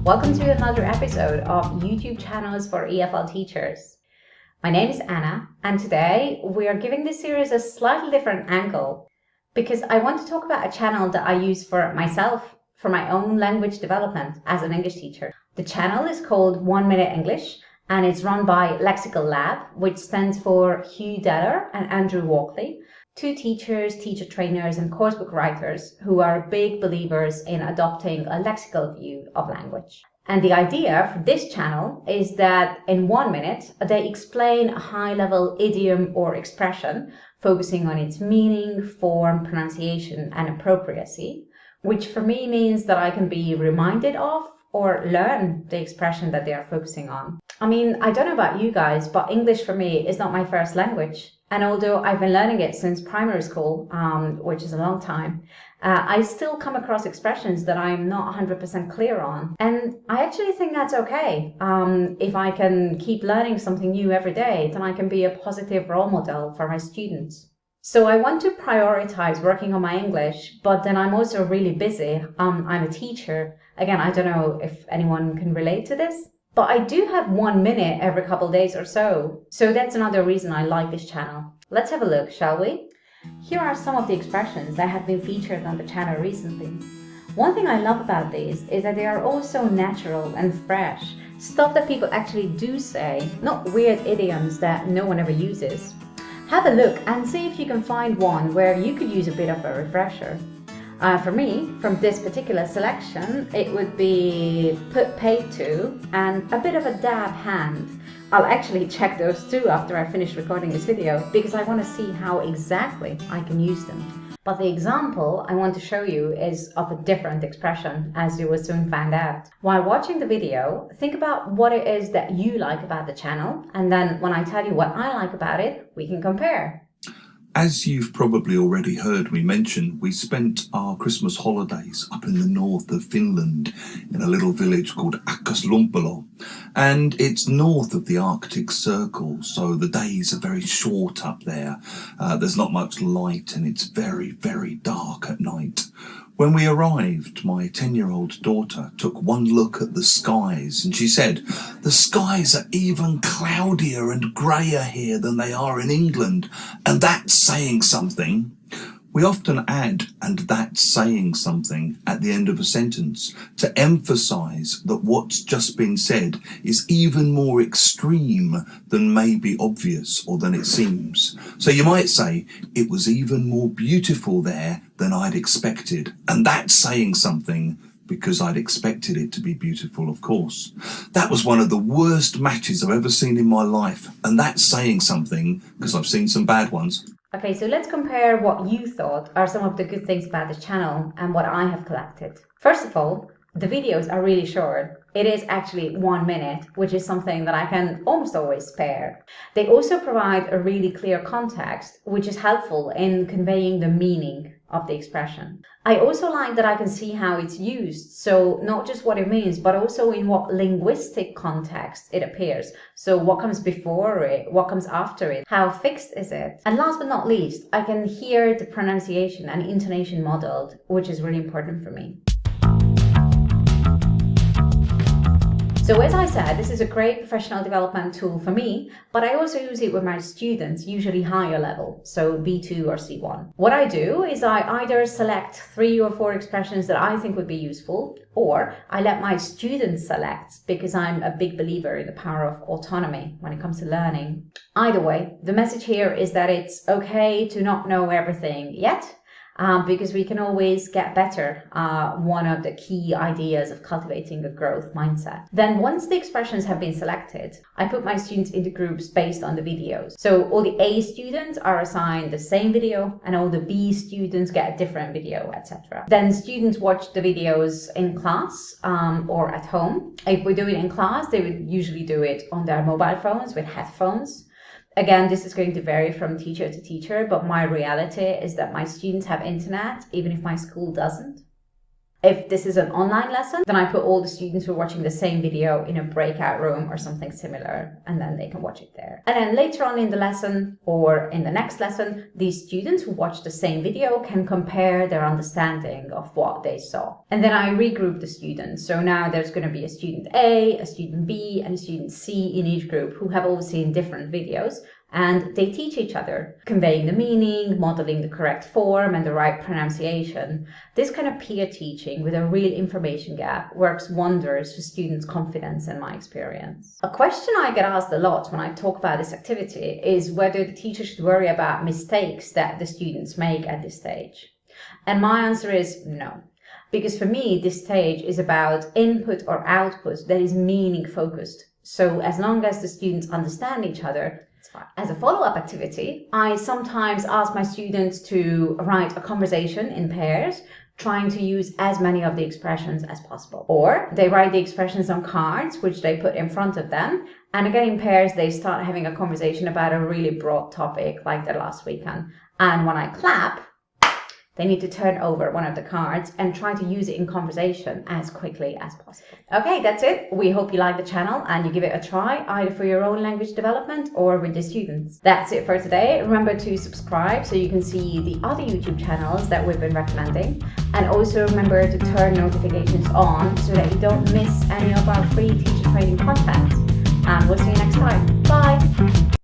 Welcome to another episode of YouTube channels for EFL teachers. My name is Anna, and today we are giving this series a slightly different angle because I want to talk about a channel that I use for myself, for my own language development as an English teacher. The channel is called 1 Minute English, and it's run by Lexical Lab, which stands for Hugh Deller and Andrew Walkley, two teachers, teacher trainers, and coursebook writers who are big believers in adopting a lexical view of language. And the idea for this channel is that in 1 minute, they explain a high-level idiom or expression, focusing on its meaning, form, pronunciation, and appropriacy, which for me means that I can be reminded of or learn the expression that they are focusing on. I mean, I don't know about you guys, but English for me is not my first language. And although I've been learning it since primary school, which is a long time, I still come across expressions that I'm not 100% clear on. And I actually think that's okay. If I can keep learning something new every day, then I can be a positive role model for my students. So I want to prioritize working on my English, but then I'm also really busy. I'm a teacher. Again, I don't know if anyone can relate to this, but I do have 1 minute every couple days or so. So that's another reason I like this channel. Let's have a look, shall we? Here are some of the expressions that have been featured on the channel recently. One thing I love about these is that they are all so natural and fresh. Stuff that people actually do say, not weird idioms that no one ever uses. Have a look and see if you can find one where you could use a bit of a refresher. For me, from this particular selection, it would be put paid to and a bit of a dab hand. I'll actually check those two after I finish recording this video because I want to see how exactly I can use them. But the example I want to show you is of a different expression, as you will soon find out. While watching the video, think about what it is that you like about the channel, and then when I tell you what I like about it, we can compare. As you've probably already heard me mention, we spent our Christmas holidays up in the north of Finland in a little village called Akaslumpalo. And it's north of the Arctic Circle, so the days are very short up there. There's not much light and it's very, very dark at night. When we arrived, my 10-year-old daughter took one look at the skies and she said, "The skies are even cloudier and greyer here than they are in England, and that's saying something." We often add "and that's saying something" at the end of a sentence to emphasize that what's just been said is even more extreme than may be obvious or than it seems. So you might say, "It was even more beautiful there than I'd expected," and that's saying something because I'd expected it to be beautiful, of course. That was one of the worst matches I've ever seen in my life, and that's saying something because I've seen some bad ones. Okay, so let's compare what you thought are some of the good things about the channel and what I have collected. First of all, the videos are really short. It is actually 1 minute, which is something that I can almost always spare. They also provide a really clear context, which is helpful in conveying the meaning of the expression. I also like that I can see how it's used, so not just what it means, but also in what linguistic context it appears. So what comes before it, what comes after it, how fixed is it? And last but not least, I can hear the pronunciation and intonation modeled, which is really important for me. So as I said, this is a great professional development tool for me, but I also use it with my students, usually higher level, so B2 or C1. What I do is I either select 3 or 4 expressions that I think would be useful, or I let my students select because I'm a big believer in the power of autonomy when it comes to learning. Either way, the message here is that it's okay to not know everything yet, because we can always get better. One of the key ideas of cultivating a growth mindset. Then once the expressions have been selected, I put my students into groups based on the videos. So all the A students are assigned the same video and all the B students get a different video, etc. Then students watch the videos in class or at home. If we do it in class, they would usually do it on their mobile phones with headphones. Again, this is going to vary from teacher to teacher, but my reality is that my students have internet, even if my school doesn't. If this is an online lesson, then I put all the students who are watching the same video in a breakout room or something similar, and then they can watch it there. And then later on in the lesson or in the next lesson, these students who watch the same video can compare their understanding of what they saw. And then I regroup the students. So now there's going to be a student A, a student B, and a student C in each group who have all seen different videos. And they teach each other, conveying the meaning, modeling the correct form and the right pronunciation. This kind of peer teaching with a real information gap works wonders for students' confidence in my experience. A question I get asked a lot when I talk about this activity is whether the teacher should worry about mistakes that the students make at this stage. And my answer is no. Because for me, this stage is about input or output that is meaning focused. So as long as the students understand each other, as a follow-up activity, I sometimes ask my students to write a conversation in pairs, trying to use as many of the expressions as possible. Or they write the expressions on cards, which they put in front of them, and again in pairs they start having a conversation about a really broad topic like their last weekend. And when I clap, they need to turn over one of the cards and try to use it in conversation as quickly as possible. Okay, that's it. We hope you like the channel and you give it a try, either for your own language development or with the students. That's it for today. Remember to subscribe so you can see the other YouTube channels that we've been recommending. And also remember to turn notifications on so that you don't miss any of our free teacher training content. And we'll see you next time. Bye!